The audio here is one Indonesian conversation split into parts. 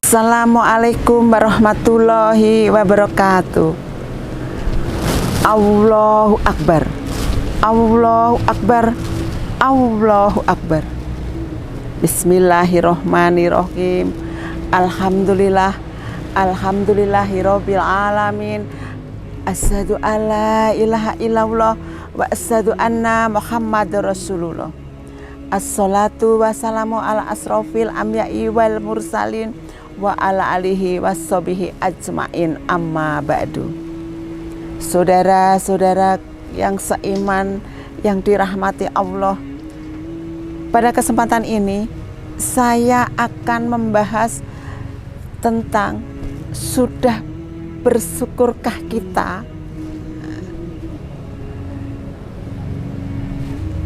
Assalamualaikum warahmatullahi wabarakatuh. Allahu Akbar, Allahu Akbar, Allahu Akbar. Bismillahirrohmanirrohim. Alhamdulillah, alhamdulillahirobbil alamin. Asyhadu alla ilaha illallah wa asyhadu anna Muhammadar Rasulullah. Assalatu wassalamu ala asrofil amya'i wal mursalin wa ala alihi wassobihi ajmain, amma ba'du. Saudara-saudara yang seiman, yang dirahmati Allah, pada kesempatan ini saya akan membahas tentang sudah bersyukurkah kita.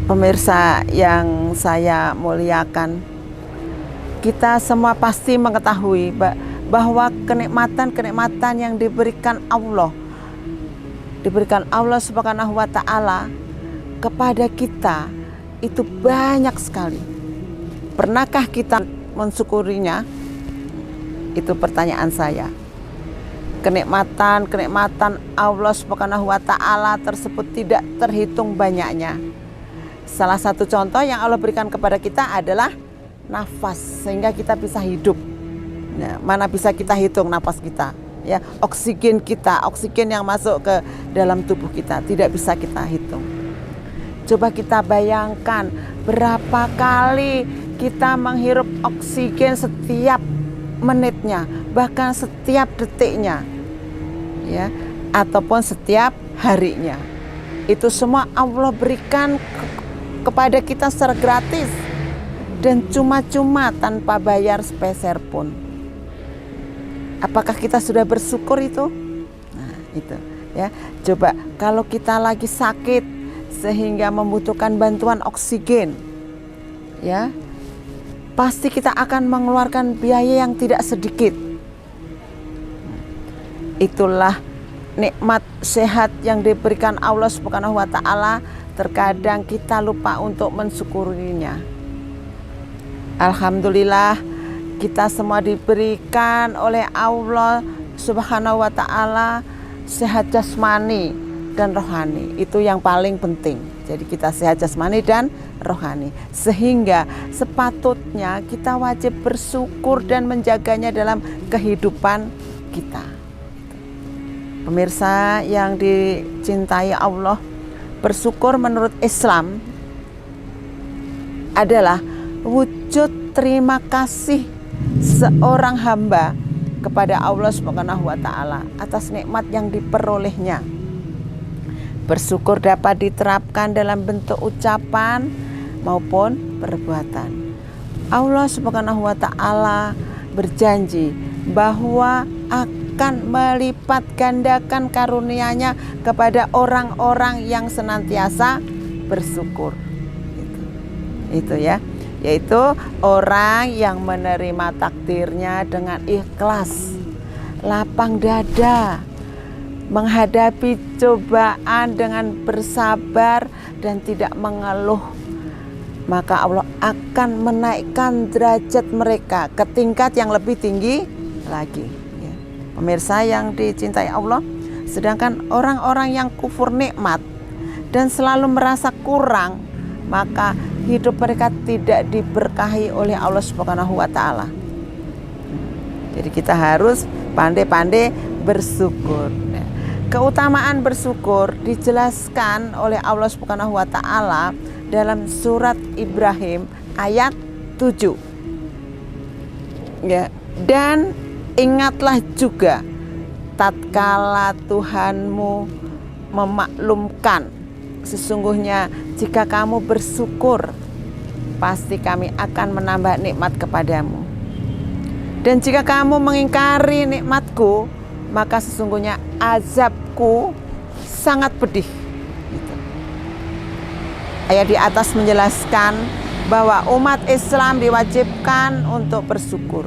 Pemirsa yang saya muliakan, kita semua pasti mengetahui bahwa kenikmatan-kenikmatan yang diberikan Allah Subhanahu wa Ta'ala kepada kita itu banyak sekali. Pernahkah kita mensyukurinya? Itu pertanyaan saya. Kenikmatan Allah Subhanahu wa Ta'ala tersebut tidak terhitung banyaknya. Salah satu contoh yang Allah berikan kepada kita adalah nafas, sehingga kita bisa hidup. Nah, mana bisa kita hitung nafas kita, ya, oksigen kita, oksigen yang masuk ke dalam tubuh kita tidak bisa kita hitung. Coba kita bayangkan berapa kali kita menghirup oksigen setiap menitnya, bahkan setiap detiknya, ya, ataupun setiap harinya. Itu semua Allah berikan kepada kita secara gratis dan cuma-cuma tanpa bayar sepeser pun. Apakah kita sudah bersyukur itu? Nah, itu ya. Coba kalau kita lagi sakit sehingga membutuhkan bantuan oksigen, ya, pasti kita akan mengeluarkan biaya yang tidak sedikit. Itulah nikmat sehat yang diberikan Allah Subhanahu wa Ta'ala. Terkadang kita lupa untuk mensyukurinya. Alhamdulillah, kita semua diberikan oleh Allah Subhanahu wa Ta'ala sehat jasmani dan rohani. Itu yang paling penting. Jadi kita sehat jasmani dan rohani, sehingga sepatutnya kita wajib bersyukur dan menjaganya dalam kehidupan kita. Pemirsa yang dicintai Allah, bersyukur menurut Islam adalah wujud terima kasih seorang hamba kepada Allah Subhanahu wa Ta'ala atas nikmat yang diperolehnya. Bersyukur dapat diterapkan dalam bentuk ucapan maupun perbuatan. Allah Subhanahu wa Ta'ala berjanji bahwa akan melipat gandakan karunia-Nya kepada orang-orang yang senantiasa bersyukur. Itu ya, yaitu orang yang menerima takdirnya dengan ikhlas, lapang dada, menghadapi cobaan dengan bersabar dan tidak mengeluh. Maka Allah akan menaikkan derajat mereka ke tingkat yang lebih tinggi lagi. Ya. Pemirsa yang dicintai Allah, sedangkan orang-orang yang kufur nikmat dan selalu merasa kurang, maka hidup mereka tidak diberkahi oleh Allah Subhanahu wa Ta'ala. Jadi kita harus pandai-pandai bersyukur. Keutamaan bersyukur dijelaskan oleh Allah Subhanahu wa Ta'ala dalam surat Ibrahim ayat 7. Ya, dan ingatlah juga tatkala Tuhanmu memaklumkan, sesungguhnya jika kamu bersyukur, pasti kami akan menambah nikmat kepadamu. Dan jika kamu mengingkari nikmatku, maka sesungguhnya azabku sangat pedih. Ayat di atas menjelaskan bahwa umat Islam diwajibkan untuk bersyukur.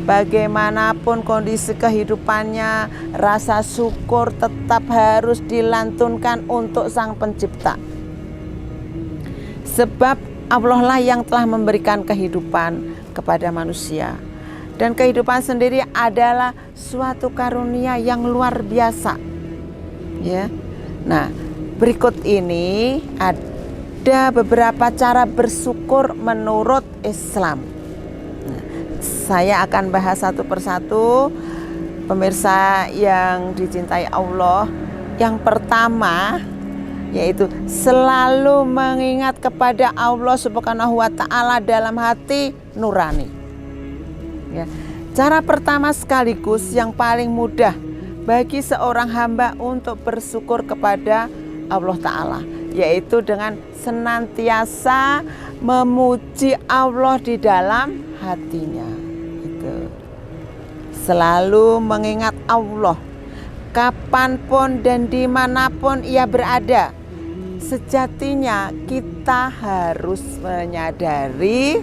Bagaimanapun kondisi kehidupannya, rasa syukur tetap harus dilantunkan untuk Sang Pencipta. Sebab Allah lah yang telah memberikan kehidupan kepada manusia. Dan kehidupan sendiri adalah suatu karunia yang luar biasa. Ya. Nah, berikut ini ada beberapa cara bersyukur menurut Islam. Nah, saya akan bahas satu persatu, pemirsa yang dicintai Allah. Yang pertama yaitu selalu mengingat kepada Allah Subhanahu wa Ta'ala dalam hati nurani. Ya. Cara pertama sekaligus yang paling mudah bagi seorang hamba untuk bersyukur kepada Allah Ta'ala, yaitu dengan senantiasa memuji Allah di dalam hatinya. Itu. Selalu mengingat Allah kapanpun dan dimanapun ia berada. Sejatinya kita harus menyadari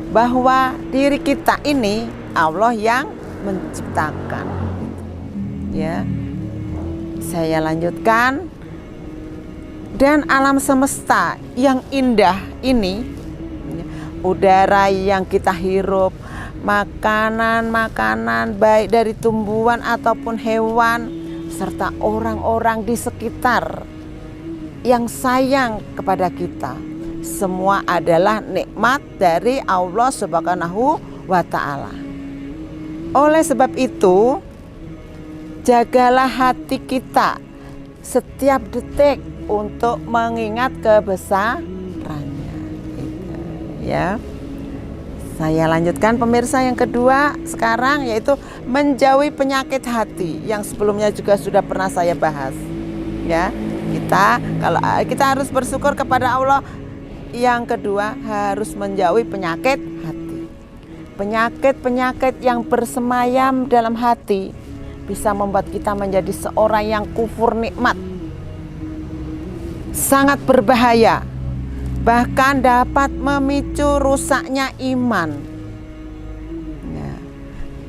bahwa diri kita ini Allah yang menciptakan. Ya, saya lanjutkan. Dan alam semesta yang indah ini, udara yang kita hirup, makanan-makanan baik dari tumbuhan ataupun hewan, serta orang-orang di sekitar yang sayang kepada kita, semua adalah nikmat dari Allah Subhanahu wa Ta'ala. Oleh sebab itu, jagalah hati kita setiap detik untuk mengingat kebesarannya. Ya. Saya lanjutkan pemirsa yang kedua sekarang, yaitu menjauhi penyakit hati yang sebelumnya juga sudah pernah saya bahas. Ya. Kalau kita harus bersyukur kepada Allah, yang kedua harus menjauhi penyakit hati. Penyakit-penyakit yang bersemayam dalam hati bisa membuat kita menjadi seorang yang kufur nikmat. Sangat berbahaya. Bahkan dapat memicu rusaknya iman. Ya.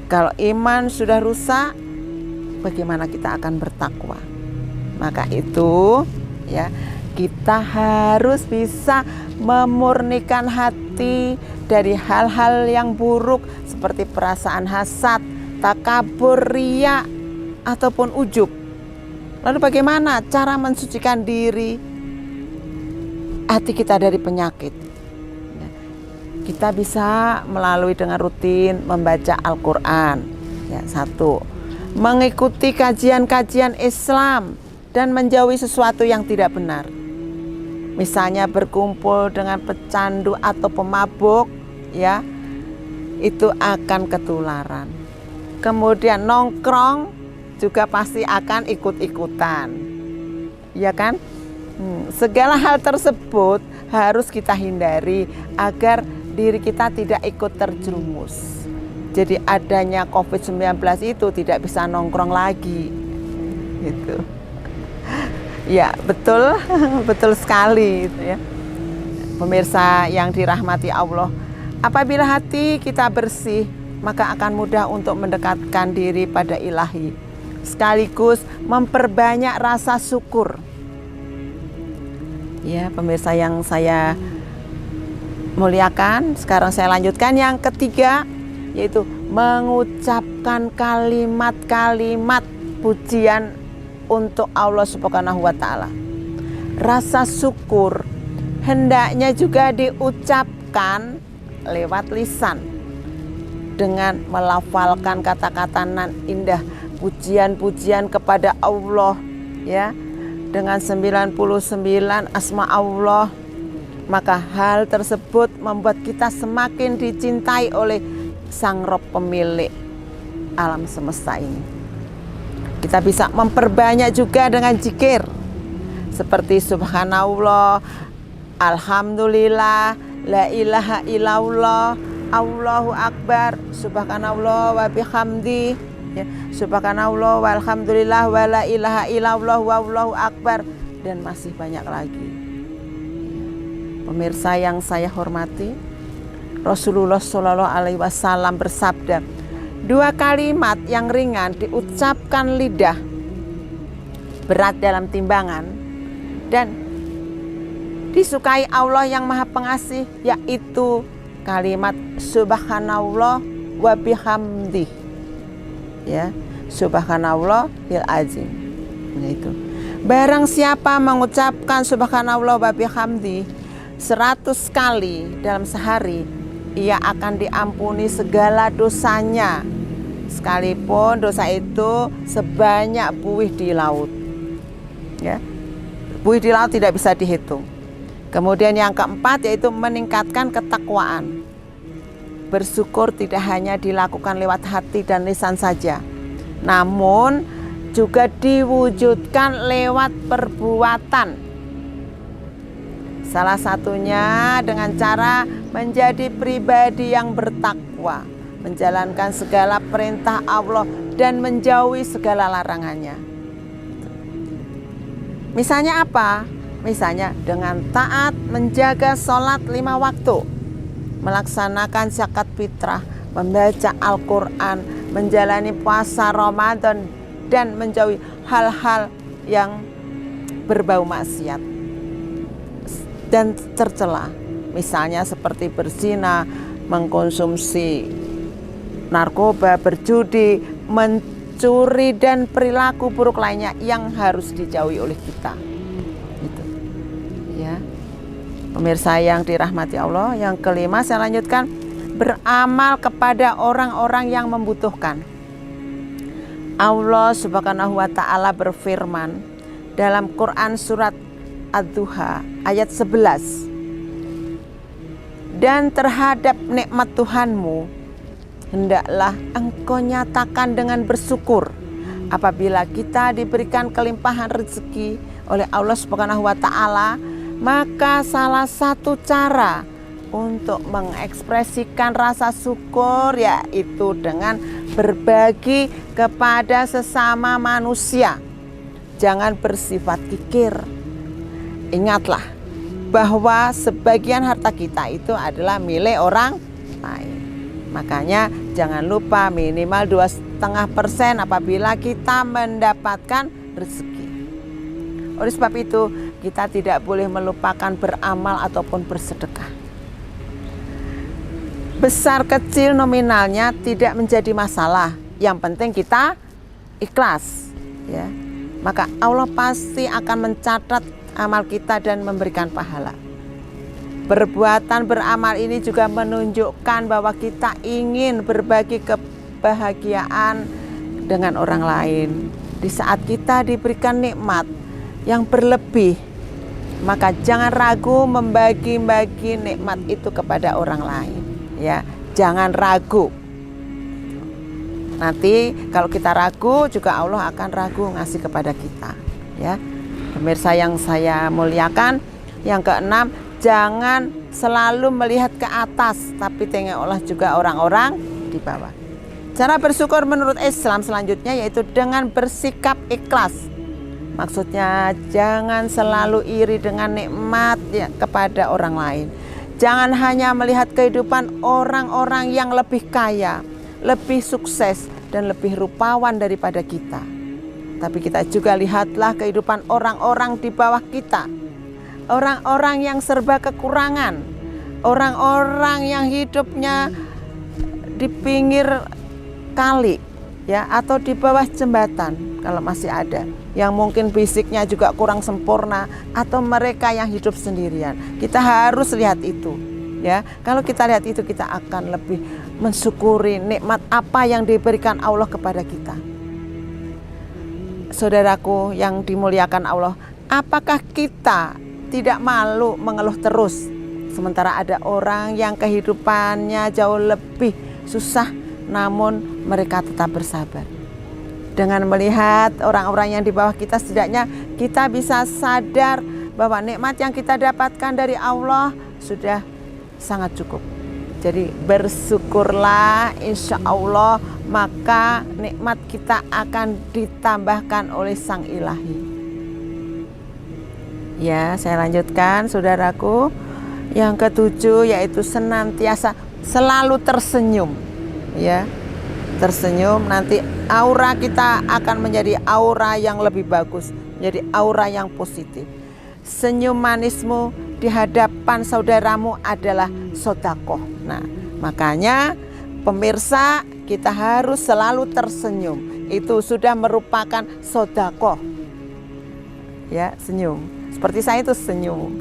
Kalau iman sudah rusak, bagaimana kita akan bertakwa? Maka itu ya, kita harus bisa memurnikan hati dari hal-hal yang buruk seperti perasaan hasad, takabur, riya, ataupun ujub. Lalu bagaimana cara mensucikan diri hati kita dari penyakit? Kita bisa melalui dengan rutin membaca Al-Quran. Ya, satu, mengikuti kajian-kajian Islam dan menjauhi sesuatu yang tidak benar. Misalnya berkumpul dengan pecandu atau pemabuk, ya, itu akan ketularan. Kemudian nongkrong juga pasti akan ikut-ikutan, ya kan? Segala hal tersebut harus kita hindari agar diri kita tidak ikut terjerumus. Jadi adanya COVID-19 itu tidak bisa nongkrong lagi, gitu. Ya, betul, betul sekali, gitu ya. Pemirsa yang dirahmati Allah, apabila hati kita bersih, maka akan mudah untuk mendekatkan diri pada Ilahi, sekaligus memperbanyak rasa syukur. Ya, pemirsa yang saya muliakan, sekarang saya lanjutkan yang ketiga, yaitu mengucapkan kalimat-kalimat pujian untuk Allah Subhanahu wa Ta'ala. Rasa syukur hendaknya juga diucapkan lewat lisan dengan melafalkan kata-kata nan indah, pujian-pujian kepada Allah, ya, dengan 99 asma Allah. Maka hal tersebut membuat kita semakin dicintai oleh Sang Rob pemilik alam semesta ini. Kita bisa memperbanyak juga dengan zikir seperti subhanallah, alhamdulillah, la ilaha illallah, Allahu akbar, subhanallah wa bihamdi, ya, subhanallah walhamdulillah wa la ilaha illallah wallahu akbar, dan masih banyak lagi. Pemirsa yang saya hormati, Rasulullah Shallallahu Alaihi Wasallam bersabda, dua kalimat yang ringan diucapkan lidah, berat dalam timbangan, dan disukai Allah yang Maha Pengasih, yaitu kalimat subhanallah wa bihamdih. Ya, subhanallahil azim. Nah, itu. Barang siapa mengucapkan subhanallah wa bihamdih 100 kali dalam sehari, ia akan diampuni segala dosanya, sekalipun dosa itu sebanyak buih di laut. Ya, buih di laut tidak bisa dihitung. Kemudian yang keempat yaitu meningkatkan ketakwaan. Bersyukur tidak hanya dilakukan lewat hati dan lisan saja, namun juga diwujudkan lewat perbuatan. Salah satunya dengan cara menjadi pribadi yang bertakwa, menjalankan segala perintah Allah dan menjauhi segala larangannya. Misalnya apa? Misalnya dengan taat menjaga sholat 5 waktu, melaksanakan zakat fitrah, membaca Al-Quran, menjalani puasa Ramadan, dan menjauhi hal-hal yang berbau maksiat dan tercela, misalnya seperti berzina, mengkonsumsi narkoba, berjudi, mencuri, dan perilaku buruk lainnya yang harus dijauhi oleh kita. Gitu. Ya, pemirsa yang dirahmati Allah, yang kelima saya lanjutkan, beramal kepada orang-orang yang membutuhkan. Allah Subhanahu wa Ta'ala berfirman dalam Quran surat Ad-Duha ayat 11, dan terhadap nikmat Tuhanmu hendaklah engkau nyatakan dengan bersyukur. Apabila kita diberikan kelimpahan rezeki oleh Allah Subhanahu wa Ta'ala, maka salah satu cara untuk mengekspresikan rasa syukur yaitu dengan berbagi kepada sesama manusia. Jangan bersifat kikir. Ingatlah bahwa sebagian harta kita itu adalah milik orang lain. Makanya jangan lupa minimal 2,5% apabila kita mendapatkan rezeki. Oleh sebab itu kita tidak boleh melupakan beramal ataupun bersedekah. Besar kecil nominalnya tidak menjadi masalah. Yang penting kita ikhlas, ya. Maka Allah pasti akan mencatat amal kita dan memberikan pahala. Perbuatan beramal ini juga menunjukkan bahwa kita ingin berbagi kebahagiaan dengan orang lain. Di saat kita diberikan nikmat yang berlebih, maka jangan ragu membagi-bagi nikmat itu kepada orang lain. Ya, jangan ragu. Nanti kalau kita ragu juga Allah akan ragu ngasih kepada kita. Ya, pemirsa yang saya muliakan, yang keenam, jangan selalu melihat ke atas, tapi tengoklah juga orang-orang di bawah. Cara bersyukur menurut Islam selanjutnya yaitu dengan bersikap ikhlas. Maksudnya jangan selalu iri dengan nikmat ya, kepada orang lain. Jangan hanya melihat kehidupan orang-orang yang lebih kaya, lebih sukses, dan lebih rupawan daripada kita. Tapi kita juga lihatlah kehidupan orang-orang di bawah kita. Orang-orang yang serba kekurangan. Orang-orang yang hidupnya di pinggir kali, ya, atau di bawah jembatan kalau masih ada. Yang mungkin fisiknya juga kurang sempurna, atau mereka yang hidup sendirian. Kita harus lihat itu, ya. Kalau kita lihat itu, kita akan lebih mensyukuri nikmat apa yang diberikan Allah kepada kita. Saudaraku yang dimuliakan Allah, apakah kita tidak malu mengeluh terus sementara ada orang yang kehidupannya jauh lebih susah, namun mereka tetap bersabar? Dengan melihat orang-orang yang di bawah kita, setidaknya kita bisa sadar bahwa nikmat yang kita dapatkan dari Allah sudah sangat cukup. Jadi bersyukurlah, insya Allah maka nikmat kita akan ditambahkan oleh Sang Ilahi. Ya, saya lanjutkan saudaraku. Yang ketujuh yaitu senantiasa selalu tersenyum, ya. Tersenyum, nanti aura kita akan menjadi aura yang lebih bagus, menjadi aura yang positif. Senyum manismu di hadapan saudaramu adalah sedekah. Nah, makanya Pemirsa, kita harus selalu tersenyum. Itu sudah merupakan sedekah. Ya, senyum. Seperti saya itu senyum.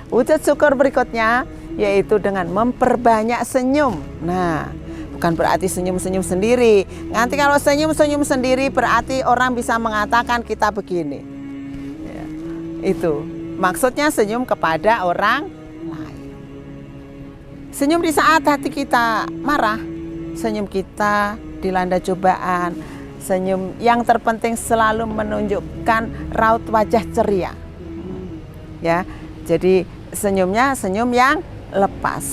Wujud syukur berikutnya yaitu dengan memperbanyak senyum. Nah, bukan berarti senyum-senyum sendiri. Nanti kalau senyum-senyum sendiri berarti orang bisa mengatakan kita begini. Ya, itu maksudnya senyum kepada orang lain. Senyum di saat hati kita marah, senyum kita dilanda cobaan, senyum yang terpenting selalu menunjukkan raut wajah ceria. Ya, jadi senyumnya senyum yang lepas.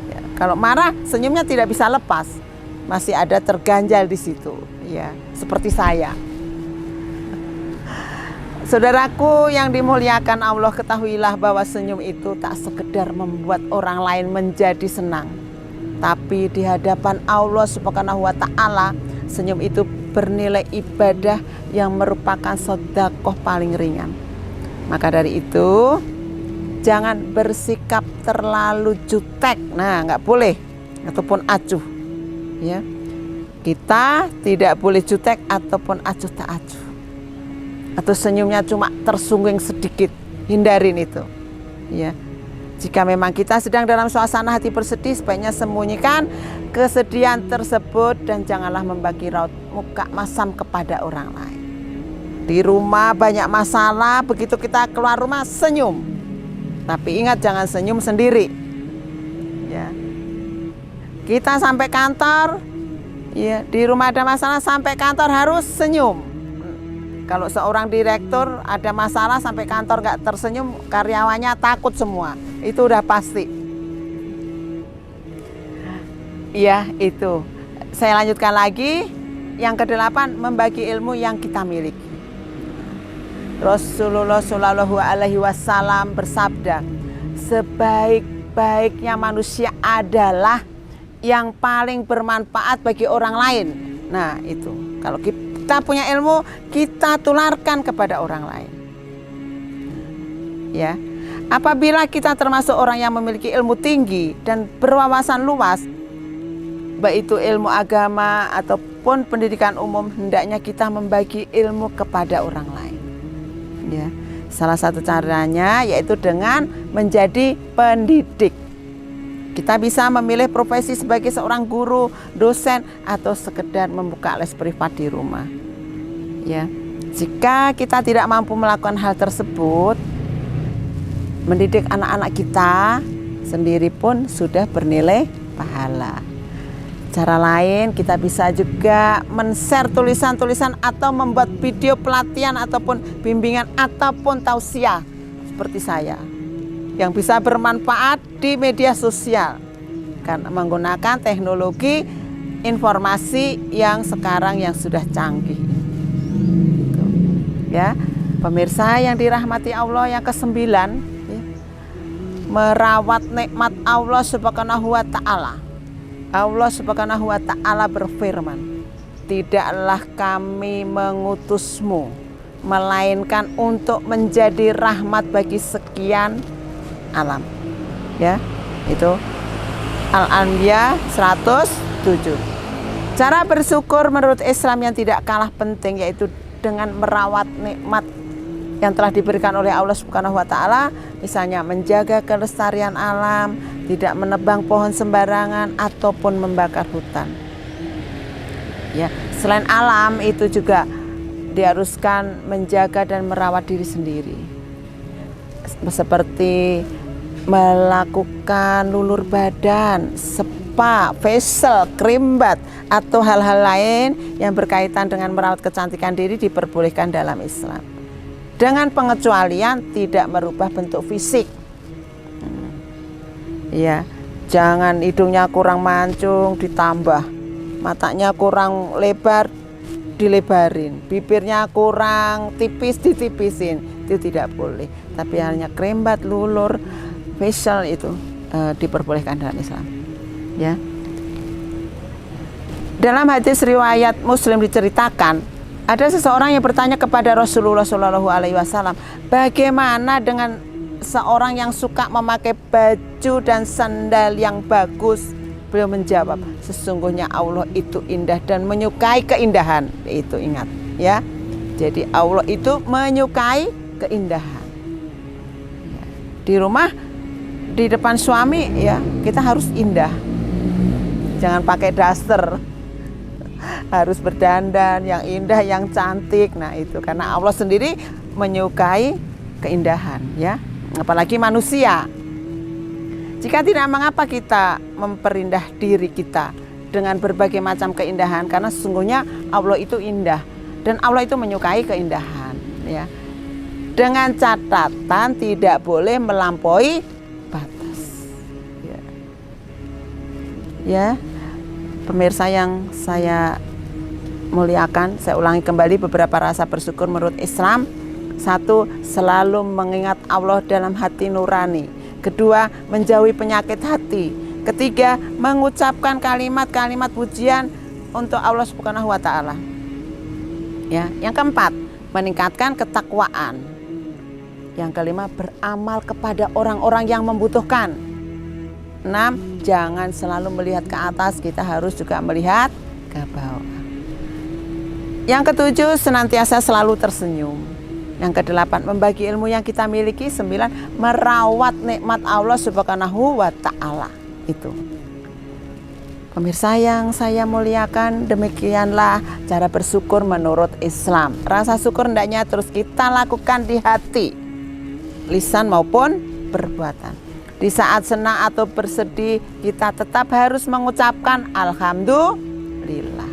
Ya, kalau marah senyumnya tidak bisa lepas, masih ada terganjal di situ. Ya, seperti saya. Saudaraku yang dimuliakan Allah, ketahuilah bahwa senyum itu tak sekedar membuat orang lain menjadi senang, tapi di hadapan Allah Subhanahu wa Ta'ala, senyum itu bernilai ibadah yang merupakan sedekah paling ringan. Maka dari itu, jangan bersikap terlalu jutek. Nah, nggak boleh, ataupun acuh. Ya, kita tidak boleh jutek ataupun acuh tak acuh. Atau senyumnya cuma tersunggung sedikit, hindarin itu. Ya, jika memang kita sedang dalam suasana hati bersedih, sebaiknya sembunyikan kesedihan tersebut dan janganlah membagi raut muka masam kepada orang lain. Di rumah banyak masalah, begitu kita keluar rumah senyum. Tapi ingat, jangan senyum sendiri. Ya. Kita sampai kantor, ya, di rumah ada masalah, sampai kantor harus senyum. Kalau seorang direktur ada masalah sampai kantor nggak tersenyum, karyawannya takut semua. Itu udah pasti. Iya, itu. Saya lanjutkan lagi. Yang ke-8, membagi ilmu yang kita miliki. Rasulullah Shallallahu Alaihi Wasallam bersabda, sebaik-baiknya manusia adalah yang paling bermanfaat bagi orang lain. Nah, itu. Kalau kita punya ilmu, kita tularkan kepada orang lain. Ya, apabila kita termasuk orang yang memiliki ilmu tinggi dan berwawasan luas, baik itu ilmu agama ataupun pendidikan umum, hendaknya kita membagi ilmu kepada orang lain. Ya, salah satu caranya yaitu dengan menjadi pendidik. Kita bisa memilih profesi sebagai seorang guru, dosen, atau sekedar membuka les privat di rumah. Ya, jika kita tidak mampu melakukan hal tersebut, mendidik anak-anak kita sendiri pun sudah bernilai pahala. Cara lain, kita bisa juga men-share tulisan-tulisan atau membuat video pelatihan ataupun bimbingan ataupun tausiah seperti saya, yang bisa bermanfaat di media sosial karena menggunakan teknologi informasi yang sekarang yang sudah canggih. Gitu. Ya, pemirsa yang dirahmati Allah, yang ke-9, ya, merawat nikmat Allah Subhanahu wa Ta'ala. Allah Subhanahu wa Ta'ala berfirman, tidaklah kami mengutusmu melainkan untuk menjadi rahmat bagi sekian alam. Ya, itu Al-Anbiya 107. Cara bersyukur menurut Islam yang tidak kalah penting yaitu dengan merawat nikmat yang telah diberikan oleh Allah Subhanahu wa Ta'ala, misalnya menjaga kelestarian alam, tidak menebang pohon sembarangan ataupun membakar hutan. Ya, selain alam itu juga diharuskan menjaga dan merawat diri sendiri. Seperti melakukan lulur badan, spa, facial, krim bat, atau hal-hal lain yang berkaitan dengan merawat kecantikan diri diperbolehkan dalam Islam. Dengan pengecualian tidak merubah bentuk fisik. Ya, jangan hidungnya kurang mancung ditambah, matanya kurang lebar dilebarin, bibirnya kurang tipis ditipisin, itu tidak boleh. Tapi hanya krembat, lulur, facial itu diperbolehkan dalam Islam. Ya. Dalam hadis riwayat Muslim diceritakan, ada seseorang yang bertanya kepada Rasulullah Shallallahu Alaihi Wasallam, bagaimana dengan seorang yang suka memakai baju dan sandal yang bagus, Beliau menjawab, sesungguhnya Allah itu indah dan menyukai keindahan. Itu ingat ya. Jadi Allah itu menyukai keindahan. Di rumah, di depan suami ya, kita harus indah. Jangan pakai daster. Harus berdandan yang indah, yang cantik. Nah, itu karena Allah sendiri menyukai keindahan ya. Apalagi manusia. Jika tidak, mengapa kita memperindah diri kita dengan berbagai macam keindahan? Karena sesungguhnya Allah itu indah dan Allah itu menyukai keindahan ya. Dengan catatan tidak boleh melampaui batas. Ya, pemirsa yang saya muliakan, saya ulangi kembali beberapa rasa bersyukur menurut Islam. 1, selalu mengingat Allah dalam hati nurani. 2, menjauhi penyakit hati. 3, mengucapkan kalimat-kalimat pujian untuk Allah Subhanahu wa taala. Ya, yang 4, meningkatkan ketakwaan. Yang 5, beramal kepada orang-orang yang membutuhkan. 6, jangan selalu melihat ke atas, kita harus juga melihat ke bawah. Yang 7, senantiasa selalu tersenyum. Yang ke-8, membagi ilmu yang kita miliki. 9, merawat nikmat Allah Subhanahu wa taala. Itu. Pemirsa yang saya muliakan, demikianlah cara bersyukur menurut Islam. Rasa syukur hendaknya terus kita lakukan di hati, lisan maupun perbuatan. Di saat senang atau bersedih, kita tetap harus mengucapkan alhamdulillah.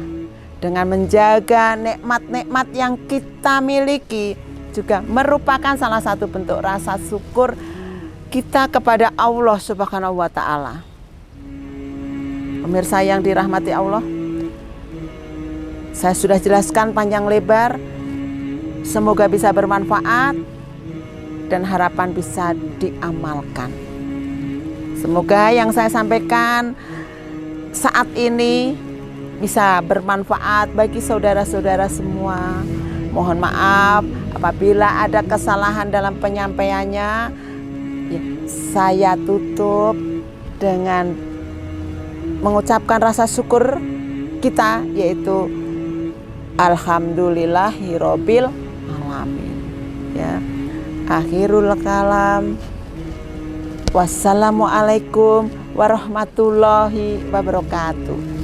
Dengan menjaga nikmat-nikmat yang kita miliki juga merupakan salah satu bentuk rasa syukur kita kepada Allah Subhanahu wa taala. Pemirsa yang dirahmati Allah, saya sudah jelaskan panjang lebar. Semoga bisa bermanfaat dan harapan bisa diamalkan. Semoga yang saya sampaikan saat ini bisa bermanfaat bagi saudara-saudara semua. Mohon maaf apabila ada kesalahan dalam penyampaiannya. Ya, saya tutup dengan mengucapkan rasa syukur kita, yaitu alhamdulillahirabbil alamin. Ya. Akhirul kalam. Wassalamualaikum warahmatullahi wabarakatuh.